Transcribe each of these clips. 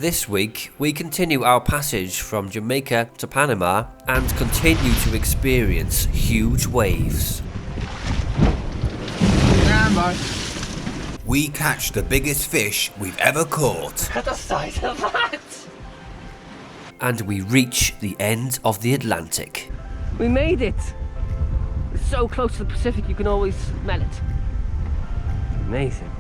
This week, we continue our passage from Jamaica to Panama and continue to experience huge waves. We catch the biggest fish we've ever caught. At the size of that! And we reach the end of the Atlantic. We made it! It's so close to the Pacific you can always smell it. Amazing.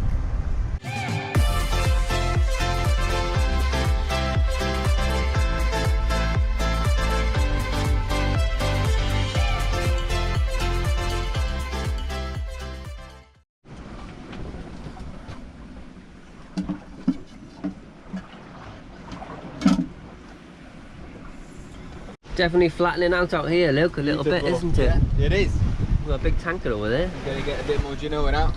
Definitely flattening out here, look, a little bit, isn't it? Yeah, it is. We've got a big tanker over there. We're going to get a bit more genoa out.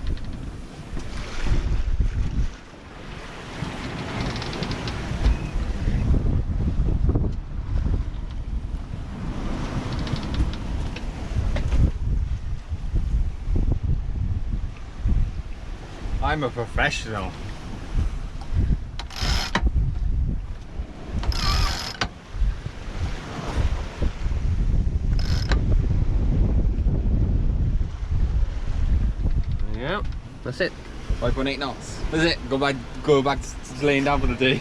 I'm a professional. Yeah, that's it. 5.8 knots. That's it. Go back to laying down for the day.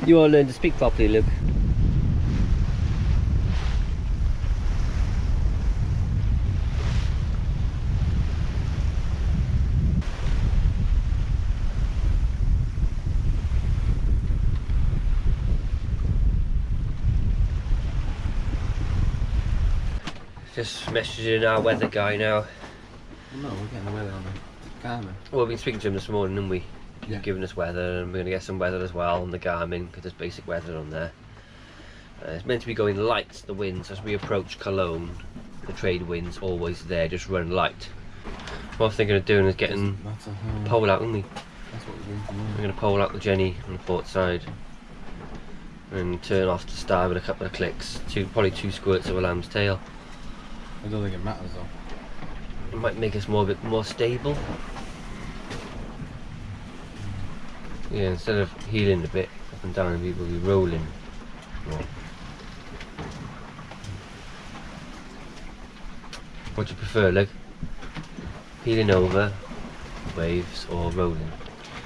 You all learn to speak properly, Luke. Just messaging our weather guy now. No, we're getting the weather on the Garmin. Well, we've been speaking to him this morning, haven't we? Yeah. Giving us weather, and we're going to get some weather as well on the Garmin, because there's basic weather on there. It's meant to be going light, the winds, as we approach Cologne. The trade winds always there, just run light. What I'm thinking of doing is getting pole out, aren't we? That's what we're doing. We're going to pole out the Jenny on the port side and turn off to start with a couple of clicks. Probably two squirts of a lamb's tail. I don't think it matters though. It might make us a bit more stable. Yeah, instead of heeling a bit up and down, we will be rolling more. What do you prefer, Leg? Heeling over, waves, or rolling?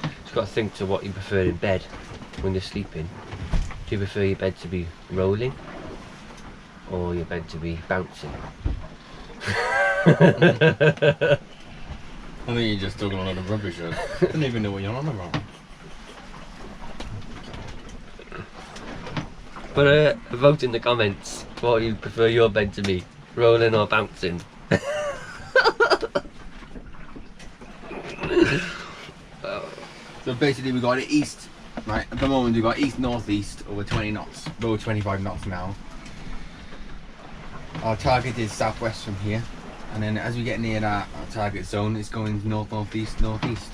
You've got to think to what you prefer in bed when you're sleeping. Do you prefer your bed to be rolling or your bed to be bouncing? I think you're just talking a lot of rubbish. I don't even know what you're on about. But vote in the comments what you prefer your bed to be, rolling or bouncing. So basically we got it east, right? At the moment we got east northeast over 20 knots, over 25 knots now. Our target is southwest from here, and then as we get near our target zone, it's going north, northeast, northeast.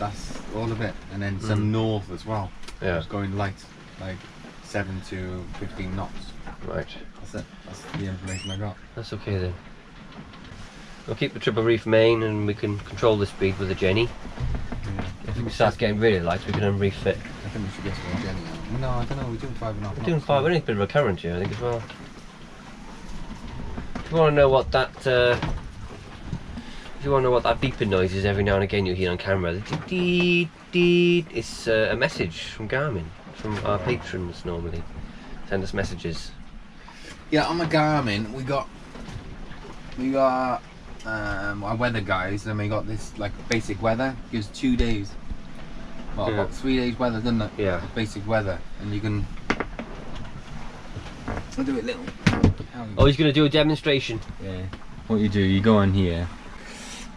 That's all of it, and then some north as well. Yeah. It's going light, like 7 to 15 knots. Right. That's it. That's the information I got. That's okay then. We'll keep the triple reef main, and we can control the speed with the Jenny. Yeah. If it starts getting really light, we can unreef it. I think we should get some Jenny out. Well, no, I don't know. We're doing 5.5. We're doing 5. We're only a bit of a current here, I think, as well. If you want to know what that, beeping noise is, every now and again you hear on camera. The dee dee. It's a message from Garmin, from our patrons normally. Send us messages. Yeah, on the Garmin we got our weather guys, and we got this like basic weather. Gives 2 days. Well, about 3 days weather, doesn't it? Yeah. Basic weather, and you can. I'll do it little. Oh, he's going to do a demonstration. Yeah. What you do, you go on here,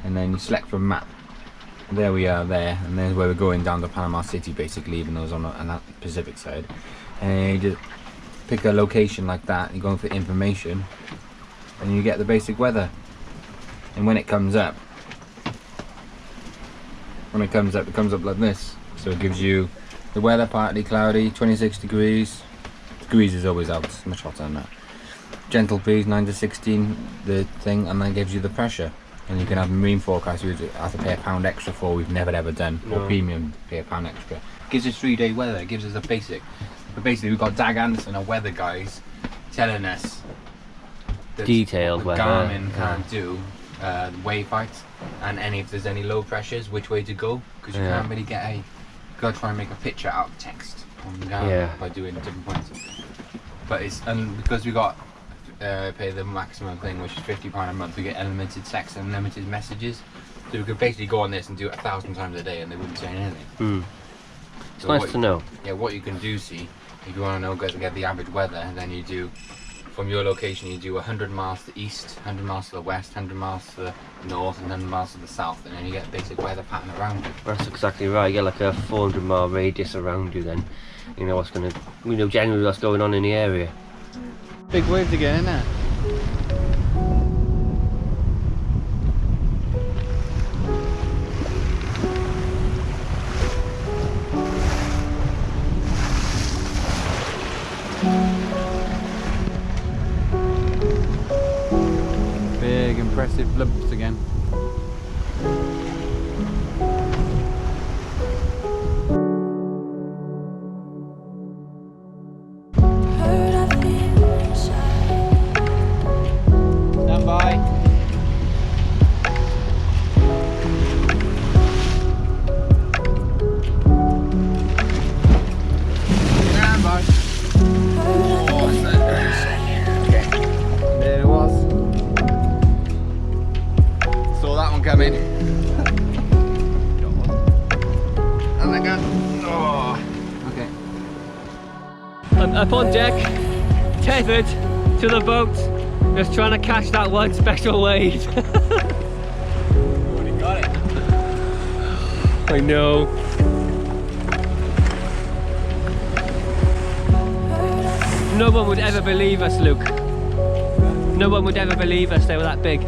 and then you select from map. There we are there, and there's where we're going down to Panama City, basically, even though it's on the Pacific side. And you just pick a location like that, you're going for information, and you get the basic weather. And when it comes up, it comes up like this. So it gives you the weather: partly cloudy, 26 degrees. Degrees is always out, it's much hotter than that. Gentle breeze, 9 to 16, the thing, and then gives you the pressure. And you can have a marine forecast you have to pay £1 extra for, we've never ever done, or premium, pay £1 extra. gives us 3-day weather. It gives us a basic. But basically, we've got Dag Anderson, our weather guys, telling us Detailed what weather. Garmin can't do wave heights and if there's any low pressures, which way to go, because you can't really get a. Got to try and make a picture out of text on Garmin by doing different points. But it's because we got pay the maximum thing, which is £50 a month. We get unlimited text and unlimited messages, so we could basically go on this and do it 1,000 times a day, and they wouldn't say anything. It's nice to know. Yeah, what you can do, see, if you want to know, get the average weather, then you do. From your location, you do 100 miles to the east, 100 miles to the west, 100 miles to the north, and 100 miles to the south, and then you get a basic weather pattern around you. That's exactly right. You get like a 400-mile radius around you. Then you know generally what's going on in the area. Big waves again, isn't it? Big impressive lumps again. Stand by. Stand by. Okay. There it was. Saw that one coming. And again. Oh. Okay. I'm up on deck, tethered to the boat, just trying to catch that one special wave. Already got it. I know. No one would ever believe us, Luke. No one would ever believe us, they were that big.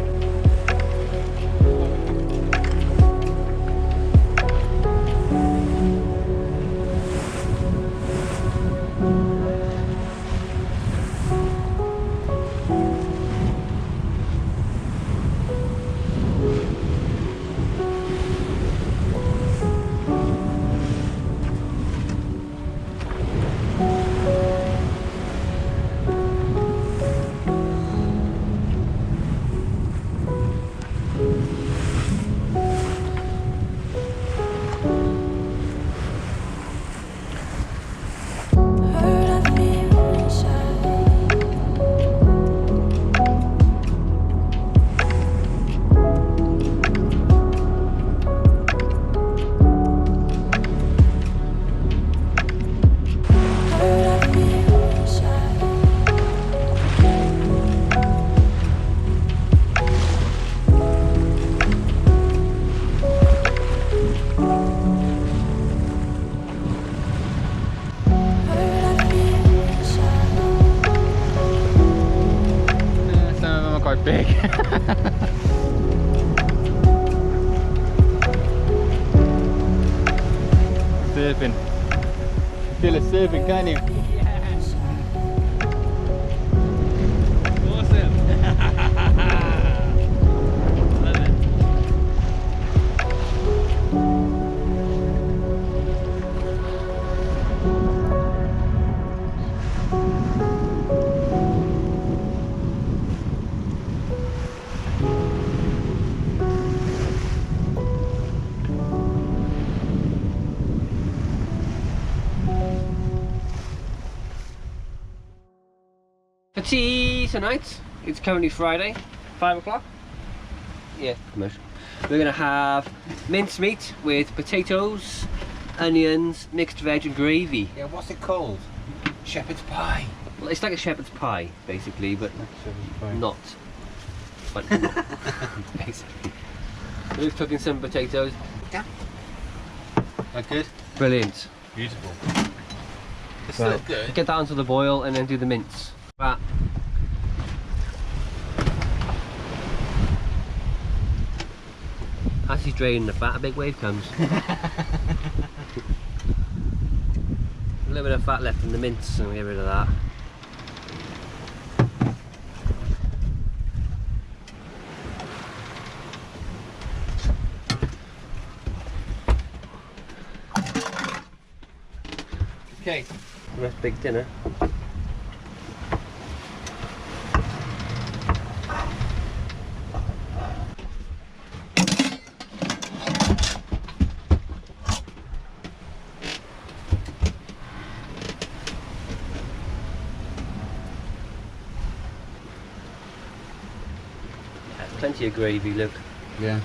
Big. Surfing. Feel it surfing, can you? Yes. Awesome. Love it. For tea tonight, it's currently Friday, 5 o'clock. Yeah, commercial. We're gonna have mincemeat with potatoes, onions, mixed veg and gravy. Yeah, what's it called? Shepherd's pie. Well, it's like a shepherd's pie, basically, but not. But basically. We're cooking some potatoes. Yeah. That good? Brilliant. Beautiful. It's Right. still good. Get that onto the boil and then do the mince. Right. As he's draining the fat, a big wave comes. A little bit of fat left in the mince, and we get rid of that. Okay. Nice big dinner. That's plenty of gravy, look. Yeah.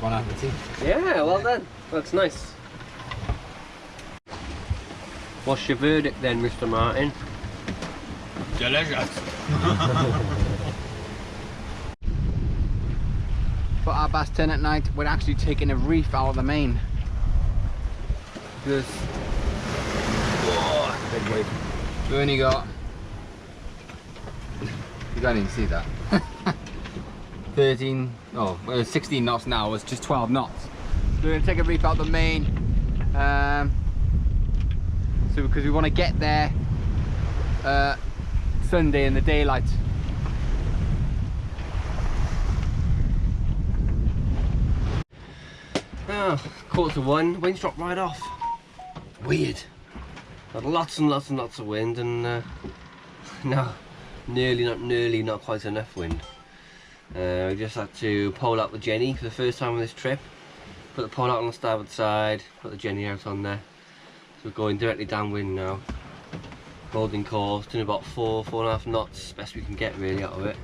Bon appetit. Yeah, well done. Looks nice. What's your verdict then, Mr. Martin? Delicious. For our past 10 at night, we're actually taking a reef out of the main. Because Big wave. we only got, you can't even see that. 16 knots now, it's just 12 knots. So we're gonna take a reef out the main. So because we want to get there Sunday in the daylight. Oh, 1:15, wind's dropped right off. Weird. Had lots and lots and lots of wind and no, nearly not quite enough wind. We just had to pole out the Jenny for the first time on this trip. Put the pole out on the starboard side, put the Jenny out on there. So we're going directly downwind now. Holding course, doing about 4.5 knots, best we can get really out of it.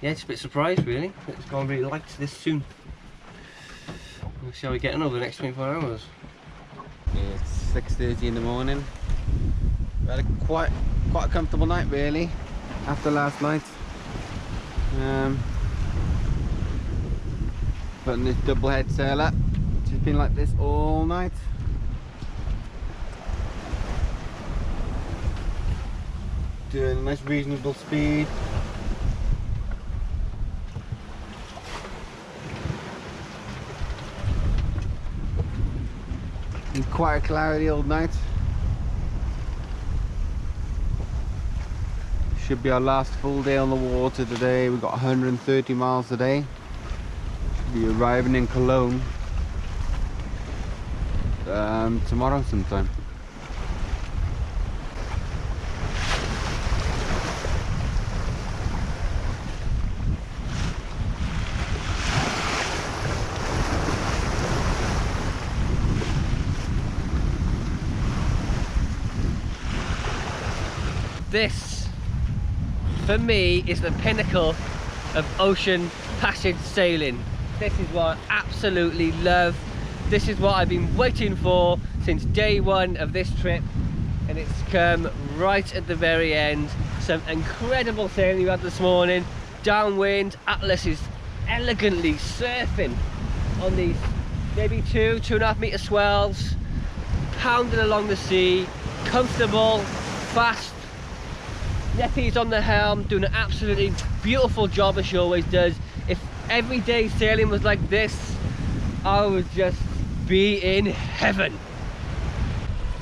Yeah, just a bit surprised really. It's gone really light this soon. We'll see how we're getting over the next 24 hours. It's 6:30 in the morning. We had quite a comfortable night really after last night. Putting this double head sail up. It's just been like this all night. Doing a nice reasonable speed. And quite a cloudy old night. Should be our last full day on the water today. We've got 130 miles a day. Should be arriving in Cologne tomorrow sometime. This, for me, is the pinnacle of ocean passage sailing. This is what I absolutely love. This is what I've been waiting for since day one of this trip, and it's come right at the very end. Some incredible sailing we had this morning. Downwind, Atlas is elegantly surfing on these maybe 2.5 meter swells, pounding along the sea, comfortable, fast. Neppy's on the helm, doing an absolutely beautiful job as she always does. If every day sailing was like this, I would just be in heaven.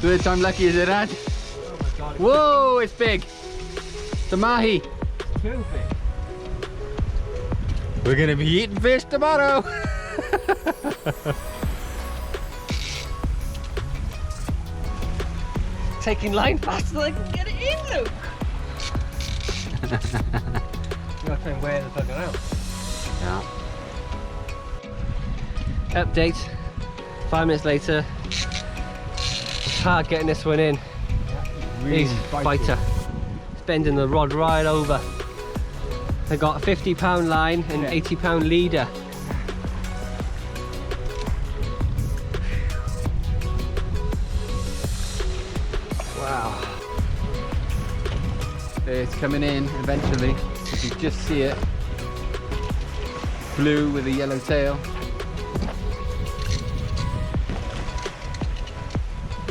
Third time lucky, is it, Ad? Oh my God. Whoa, it's big. The mahi. Too big. We're gonna be eating fish tomorrow. Taking line faster than I can get it in, Luke. You gotta try and wear the bugger out. Yeah. Update. 5 minutes later. It's hard getting this one in. Really He's fighter. It's bending the rod right over. I got a £50 line and £80 leader. Wow. It's coming in eventually. You can just see it. Blue with a yellow tail.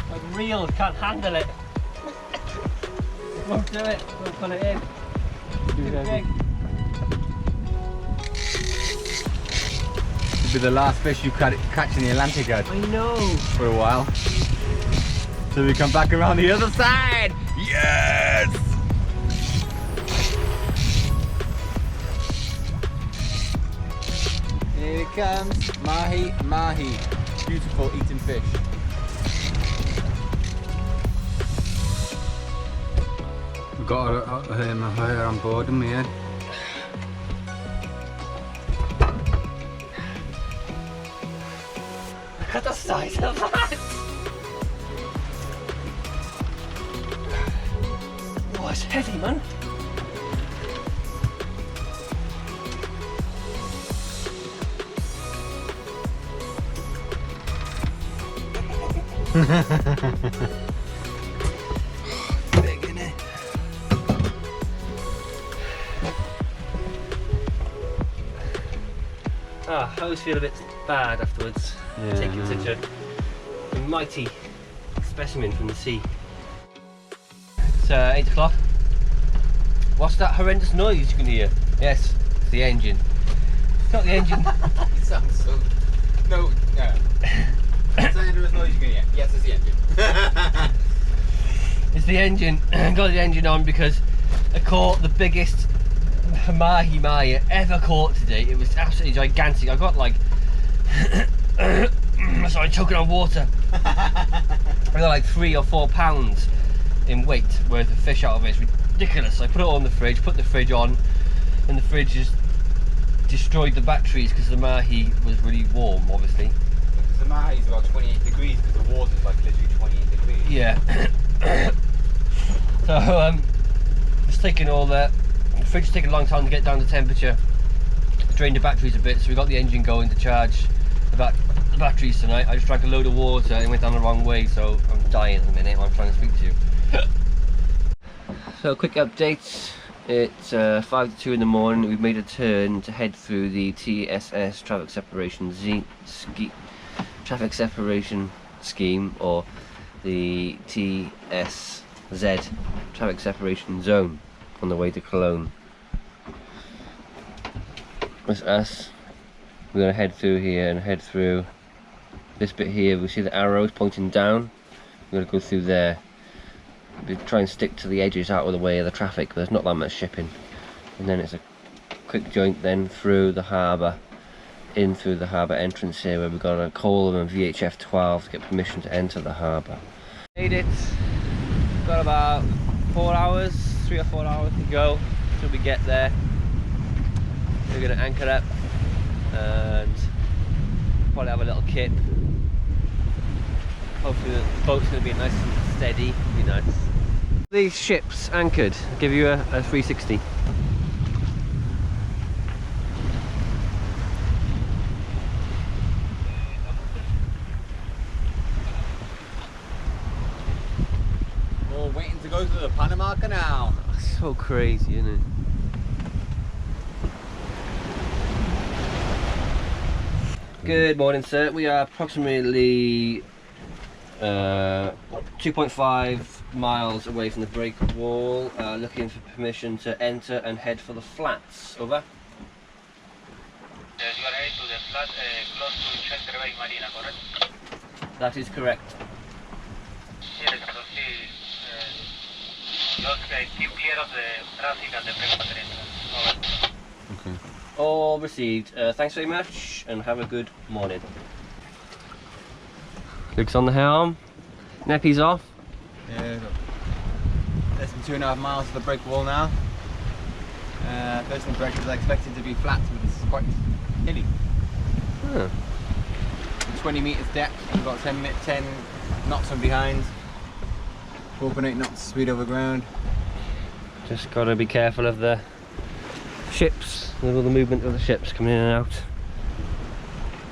My reel can't handle it. It won't do it. Won't pull it in. Too big. It'll be the last fish you catch in the Atlantic, Ed, I know. for a while. So we come back around the other side. Yes! Here it comes. Mahi, mahi. Beautiful eating fish. We've got a hire on board, haven't we, Ed? Look at the size of that! Oh, it's heavy, man. Big, innit? I always feel a bit bad afterwards, taking such a mighty specimen from the sea. It's 8 o'clock. What's that horrendous noise you can hear? Yes, it's the engine. It's not the engine. It sounds so... No, no. It's the noise you can hear. Yes, it's the engine. It's the engine. I got the engine on because I caught the biggest mahi I ever caught today. It was absolutely gigantic. I got like... sorry, choking on water. I got like 3 or 4 pounds in weight worth of fish out of it. It's ridiculous. I put it on the fridge, put the fridge on, and the fridge just destroyed the batteries because the mahi was really warm, obviously. Because the mahi is about 28 degrees because the water's like literally 28 degrees. Yeah. So it's taking all that. The fridge is taking a long time to get down to temperature. Drained the batteries a bit, so we got the engine going to charge the batteries tonight. I just drank a load of water and went down the wrong way, so I'm dying at the minute while I'm trying to speak to you. So quick updates. It's 5 to 2 in the morning. We've made a turn to head through the TSS traffic separation traffic separation scheme, or the TSZ traffic separation zone, on the way to Cologne. That's us. We're going to head through here and head through this bit here. We see the arrows pointing down. We're going to go through there. We try and stick to the edges out of the way of the traffic, but there's not that much shipping. And then it's a quick joint then through the harbour, in through the harbour entrance here, where we've got a call and VHF12 to get permission to enter the harbour. Made it. Got about 4 hours, 3 or 4 hours to go till we get there. We're going to anchor up and probably have a little kip. Hopefully the boat's going to be nice and steady. It'll be nice. These ships anchored give you a 360. We're waiting to go through the Panama Canal. So crazy, isn't it? Good morning, sir. We are approximately 2.5 miles away from the break wall, looking for permission to enter and head for the flats. Over. You are headed to the flat close to Shelter Bay Marina, correct? That is correct. Yes, so just keep clear of the traffic at the breakwater entrance. Over. Okay. All received. Thanks very much and have a good morning. Luke's on the helm. Neppy's off. Yeah, less than 2.5 miles to the break wall now. First impressions I expected to be flat, but it's quite hilly. Huh. 20 metres depth, we've got 10 knots from behind. 4.8 knots speed over ground. Just got to be careful of the ships, with all the movement of the ships coming in and out.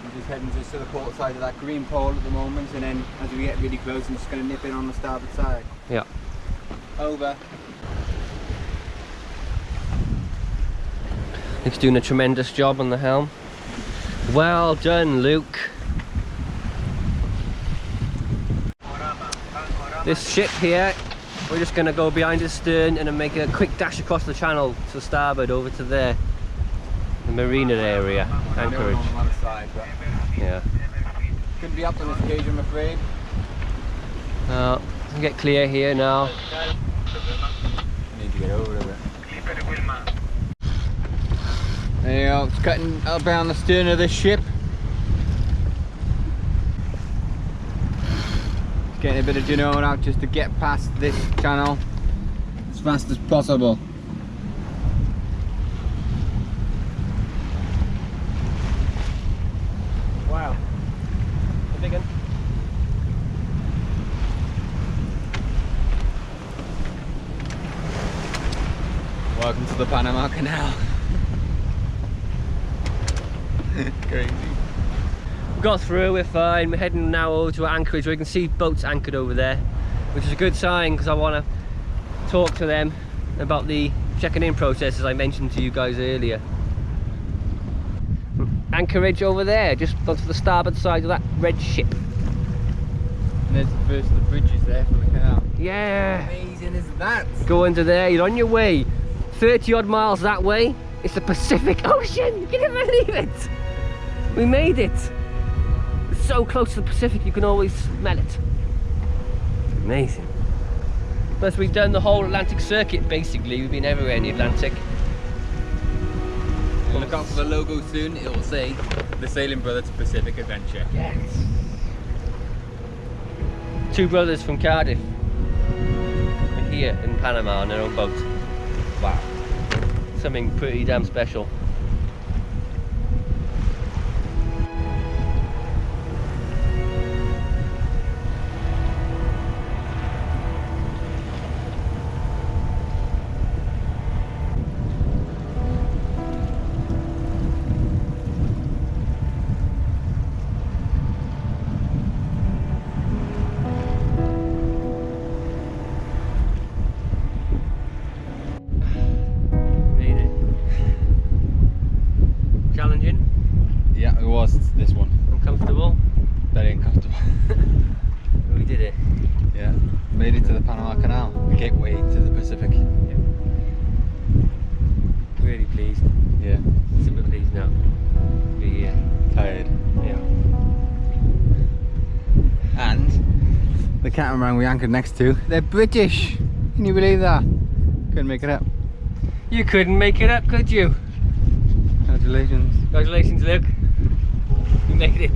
I'm just heading just to the port side of that green pole at the moment, and then as we get really close, I'm just going to nip in on the starboard side. Yeah. Over. Luke's doing a tremendous job on the helm. Well done, Luke. This ship here, we're just going to go behind the stern and then make a quick dash across the channel to starboard over to there, the marina area, anchorage. On the other side, but Yeah. couldn't be up on this occasion, I'm afraid. We get clear here now. I need to get over it. There you go, it's cutting up around the stern of this ship. It's getting a bit of genome out just to get past this channel as fast as possible. Wow. A big one. Welcome to the Panama Canal. Crazy. We got through, we're fine. We're heading now over to our anchorage where you can see boats anchored over there, which is a good sign because I want to talk to them about the checking in process as I mentioned to you guys earlier. Anchorage over there, just onto the starboard side of that red ship. And there's the first of the bridges there for the canal. Yeah. How amazing is that? Go under there, you're on your way. 30 odd miles that way, it's the Pacific Ocean. Can you believe it? We made it. It's so close to the Pacific, you can always smell it. Amazing. Plus we've done the whole Atlantic circuit basically. We've been everywhere in the Atlantic. Look out for the logo soon, it will say the Sailing Brothers Pacific Adventure. Yes. Two brothers from Cardiff are here in Panama on their own boat. Wow. Something pretty damn special. Yeah, it was this one. Uncomfortable? Very uncomfortable. We did it. Yeah, made it to the Panama Canal, the gateway to the Pacific. Yeah. Really pleased. Yeah. Super pleased now. Be here. Tired. Yeah. And the catamaran we anchored next to, they're British. Can you believe that? Couldn't make it up. You couldn't make it up, could you? Congratulations. Congratulations, Luke. You made it.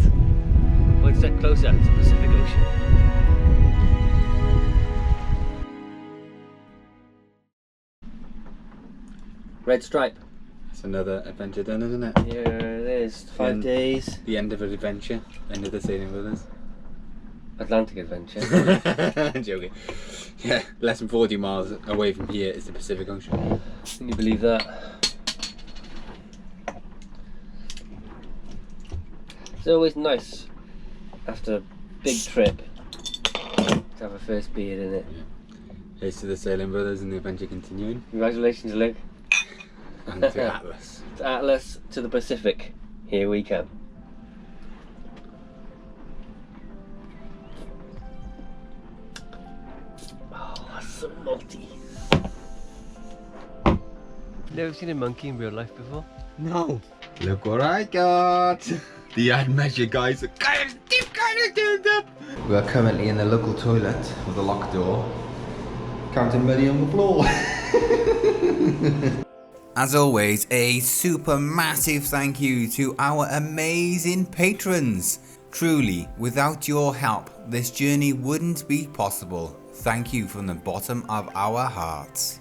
One step closer to the Pacific Ocean. Red stripe. That's another adventure done, isn't it? Yeah, it is. 5 days. The end of an adventure. End of the Sailing Brothers. Atlantic adventure. I'm joking. Yeah, less than 40 miles away from here is the Pacific Ocean. Can you believe that? It's always nice after a big trip to have a first beer in it. Yeah. Here's to the Sailing Brothers and the adventure continuing. Congratulations, Luke. And to Atlas. To Atlas, to the Pacific. Here we come. Oh, that's so malty. Never seen a monkey in real life before? No. Look what I got. The ad measure guys are kind of turned up. We are currently in the local toilet with a locked door. Counting money on the floor. As always, a super massive thank you to our amazing patrons. Truly, without your help, this journey wouldn't be possible. Thank you from the bottom of our hearts.